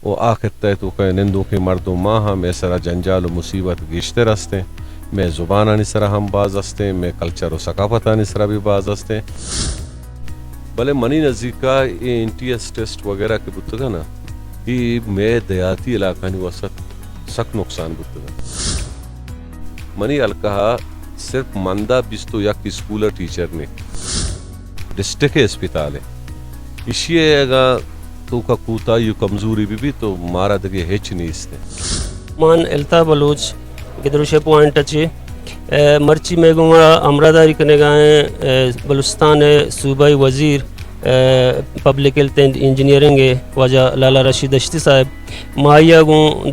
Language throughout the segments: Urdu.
و آخر تے تو کہ نندو کے مردوں ماہ میں سرا جنجال و مصیبت گشتے رستے میں زبان آنی سرا ہم باز ہستے میں کلچر و ثقافت آنی سرا بھی باز ہستے بلے منی نزدیکا یہ NTS ٹیسٹ وغیرہ کے بتگا نا یہ میں دیاتی علاقہ نہیں وسط سخت نقصان بتگا منی الکہا صرف مندہ بیستو یک اسکولر ٹیچر نے ڈسٹرکٹ اسپتال ہے اسی اگا تو کا کوتا یو کمزوری بھی تو مارا دگے ہیچ نہیں اس نے مان التا بلوچ گدروشے پوائنٹ اچھے مرچی میں گوما امراداری کرنے گئے بلوچستان صوبائی وزیر پبلک ہیلتھ اینڈ انجینئرنگ وجہ لالا رشید اشتی صاحب ماہیا گوں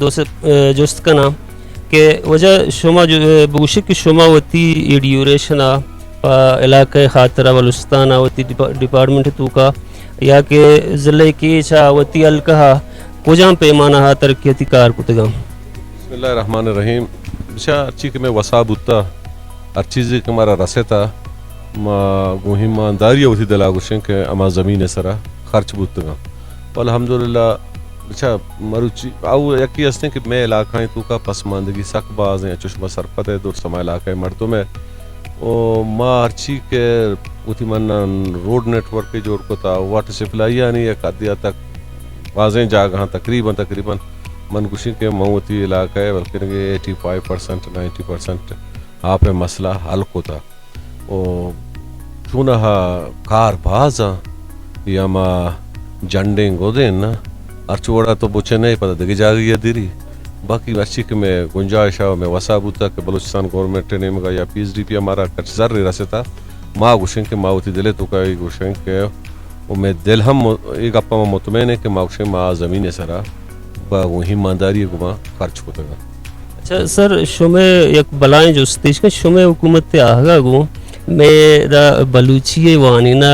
جست کنا کہ وجہ شما بگوشی کی شما وتی ڈیوریشنا علاقہ خاطرہ بلوچستان وتی ڈپارٹمنٹ تو کا یا کہ ضلع کی چا وتی الکہا کجام پیمانہ ترقیتی کار کتگام بسم اللہ الرحمن الرحیم بچا اچھی کہ میں وصاب ہوتا ہر چیزی کہ ہمارا رسے تھا ما گوہیمانداری ہوتی دلا گوشن کہ اما زمین سرا خرچ بوتگا والحمدللہ بچا مروچی او یکی ہستے کہ میں علاقہ تو کا پسماندگی سخت باز ہیں چشمہ سرپت ہے دور سما علاقہ مردوں میں او ما ارچی کے اوتی من روڈ نیٹ ورک کے جوڑ کو تھا واٹر سپلائی یعنی ایک عدیہ تک واضح جاگہ تقریباً من گوشی کے موتی علاقہ ہے بلکہ 85% 90% آپ مسئلہ حل کو تھا او چونہ کار بازا یا ما جنڈیں گو دیں نا ارچوڑا تو بچے نہیں پتہ دگی جاگی ہے دیری باقی اچھی کہ میں گنجائش ہے میں وصاب ہوتا کہ بلوچستان گورنمنٹ نے مگا یا PSDP ہمارا کچھ ذر رسے تھا ماں گوشن کے ماں ہوتی دلے تو کا گوشن کے وہ میں دل ہم ایک اپا مطمئن ہے کہ ماں گوشن ماں زمین سرا وہی ایمانداری کو ماں خرچ ہوتا گا. اچھا سر شمع یک بلائیں جو ستیش کا شمع حکومت تے آہگا گو میں دا بلوچی وانینا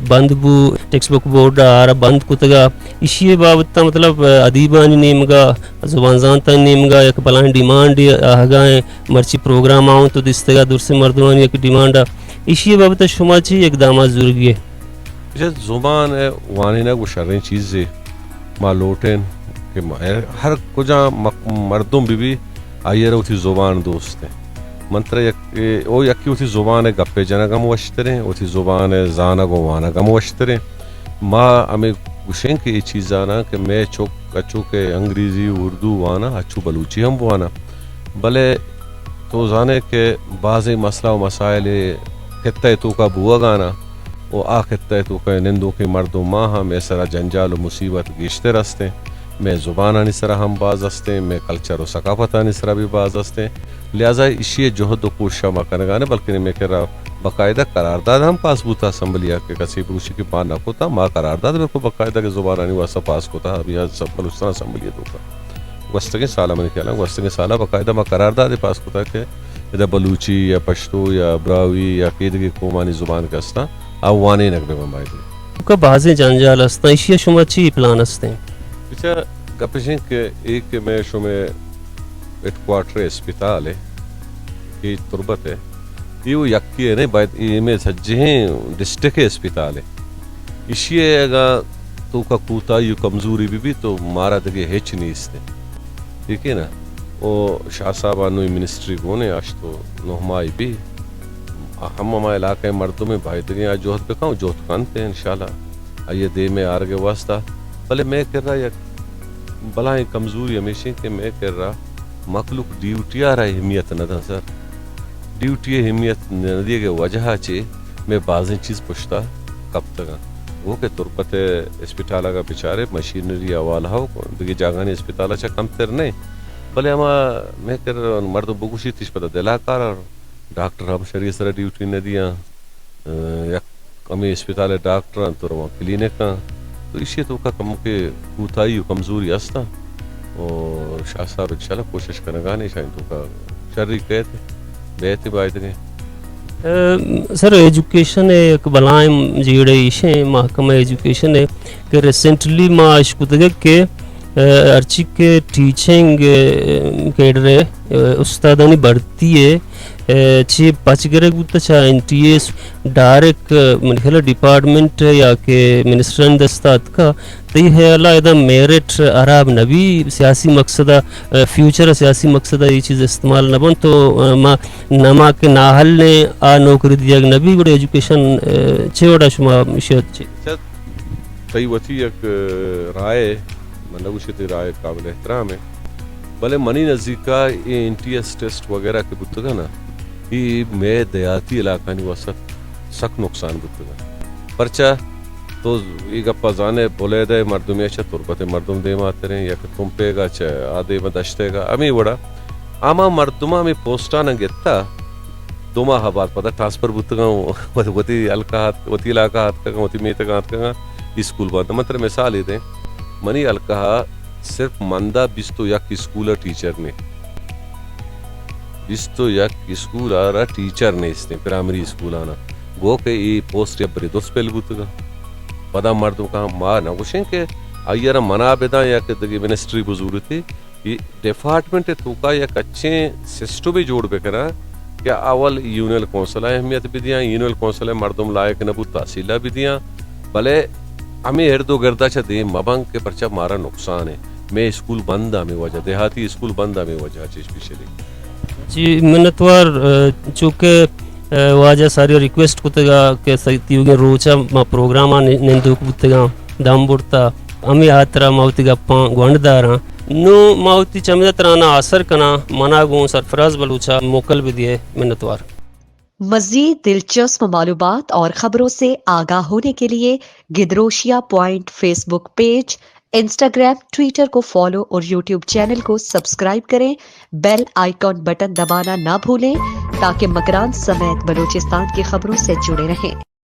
بند بو ٹیکسٹ بک بورڈ آرہ بند کتگا اسی بابتا مطلب ادیبانی نیمگا زبان زانتا نیمگا یک بلائیں ڈیمانڈ آہگائیں مرچی پروگرام آؤں تو دستگا دور سے مردوانی یک ڈیمانڈ اسی بابتا شما چی اقدامات ضروری ہے. زبان وانینا کو شرین چیز ہے ماں لوٹیں کہ ہر کجا مردوں بھی آئیے رہو تھی زبان دوست ہیں منتر او یکی اسی زبان گپے جنا گم وشتریں اسی زبان زانا گو وانا گم وشتریں ماں ہمیں گوشیں کہ یہ چیز آنا کہ میں چوک اچھو کہ انگریزی اردو وانا اچھو بلوچی ہم وانا بلے تو جانے کہ بعض مسئلہ و مسائل خطہ تو کا بوا گانا وہ آ خطہ تو کہ نندوں کے مردوں ماہ میں سرا جنجال و مصیبت گشتے رستے میں زبان آنی سرا ہم باز ہستے میں کلچر و ثقافت آنی سرا بھی باز ہستے لہٰذا اسی جہد و کوشش ما کرنے گانے بلکہ میں کہہ رہا باقاعدہ قرارداد ہم پاس بوتا اسمبلیا کہ کسی بروشی کی پان نہ کوتا ماں قرارداد میرے کو باقاعدہ کہ زبان آنی واسا پاس کوتا اب یہاں سب بلوچستان اسمبلیا دو کا وسطے سالہ میں نے کہا وسطے سالہ باقاعدہ ماں قرارداد پاس کوتا کہ ادھر بلوچی یا پشتو یا براوی یا قیدگی قومانی زبان کا استا اوانی نقبے میں بائی کا بعض جنجال استا اسی شما چی پلان استے ہیں پیچھا گپشیں کہ ایک میں شما ایڈ کوارٹر اسپتال ہے یہ تربت ہے یہ وہ یکی ہے نہیں باید یہ میں سجہیں ڈسٹرکٹ اسپتال ہے اسی اگا تو کا کوتا یو کمزوری بھی تو مارا دگے ہیچ نہیں اس نے ٹھیک ہے نا وہ شاہ صاحب آنوی منسٹری کونے آج تو نحمائی بھی ہم علاقہ مردوں میں بھائی دگیں آج جوہد پہ کھاؤں جوہد کانتے ہیں انشاءاللہ آئیے دے میں آرگے واسطہ بلے میں کر رہا یا بلائیں کمزوری ہمیشہ کہ میں کر رہا مخلوق ڈیوٹی آ رہا ہے حمیت نہ تھا سر ڈیوٹی حمیت نہ دیے گئے وجہ چے میں بعضیں چیز پوچھتا کب تک وہ کہ ترپت اسپتالہ کا بیچارے مشینری آوالا ہو دگی جاگانی اسپتالہ چا کم تر نہیں بلے ہما میں کر مرد بگوشی تیش پتہ دلا کار ڈاکٹر ہم شریع سر ڈیوٹی نہ دیا یک ہمیں اسپتال ڈاکٹر تو رواں کلینک کا تو اسی تو کا کم کے کوتاہی کمزوری استا اور شاہ صاحب انشاءاللہ کوشش کرنے گا نہیں شاید تو کا شرری کہتے بیتی باید گئے سر ایجوکیشن ایک بلائیں جیڑے ایشیں محکمہ ایجوکیشن ہے کہ ریسنٹلی ما اشکتگے کہ ارچی کے ٹیچنگ کیڈر استادانی بڑھتی ہے چی پچگرے گوتا چا NTS ڈائریکٹ من خیال ڈپارٹمنٹ یا کہ منسٹرن دستات کا تی ہے اللہ ادا میرٹ عراب نبی سیاسی مقصدہ فیوچر سیاسی مقصدہ یہ چیز استعمال نہ بن تو نما کے ناحل نے آ نوکری دیا نبی گوڑے ایجوکیشن چھوڑا شما مشیت چی صحیح وتی ایک رائے منگوشتی رائے قابل احترام ہے بھلے منی نزدیکا یہ NTS ٹیسٹ وغیرہ کے بتگا نا یہ میں دیہاتی علاقہ نہیں وسط سخت نقصان بتگا پرچہ تو یہ گپا زانے بولے دے مردم یا تربت مردم دے ماتے رہیں یا کہ تم پے گا آدھے میں دشتے گا امی وڑا آما مردمہ میں پوسٹا نہ گتا دو ماہ بعد پتہ ٹرانسفر بتگا وتی علاقہ ہاتھ کا وتی میتہ ہاتھ کا اسکول بند مطلب مثال ہی دیں منی الکہا صرف مندہ بیستو یک اسکول ٹیچر نے بیستو یک اسکول آرہا ٹیچر نے اس نے پرائمری اسکول آنا گو کہ یہ پوسٹ یا بری دوست پہل گوتا گا پدا مردوں کہاں ماں نہ گوشیں کہ آئیارا منابدہ یا کہ دگی منسٹری بزرگ تھی یہ ڈیپارٹمنٹ توکا یک اچھے سسٹو بھی جوڑ بے کرا کہ اول یونیل کونسل اہمیت بھی دیاں یونیل کونسل مردم لائق نبو تحصیلہ بھی دیاں بلے ہمیں اردو گردہ چا دیں مبنگ کے پرچہ مارا نقصان ہے میں اسکول بندہ میں وجہ دیہاتی اسکول بندہ میں وجہ چیز پیچھے لی جی منتوار چونکہ واجہ ساری ریکویسٹ کتے گا کہ سکتی ہوگی روچا ما پروگراما نندوک بودتے گا دام بورتا ہمیں آترا ماوتی گا گوانڈ دارا نو ماوتی چمیدہ ترانا اثر کنا منا گون سرفراز بلوچا موکل بھی دیئے منتوار مزید دلچسپ معلومات اور خبروں سے آگاہ ہونے کے لیے گدروشیا پوائنٹ فیس بک پیج انسٹاگرام ٹویٹر کو فالو اور یوٹیوب چینل کو سبسکرائب کریں بیل آئیکن بٹن دبانا نہ بھولیں تاکہ مکران سمیت بلوچستان کی خبروں سے جڑے رہیں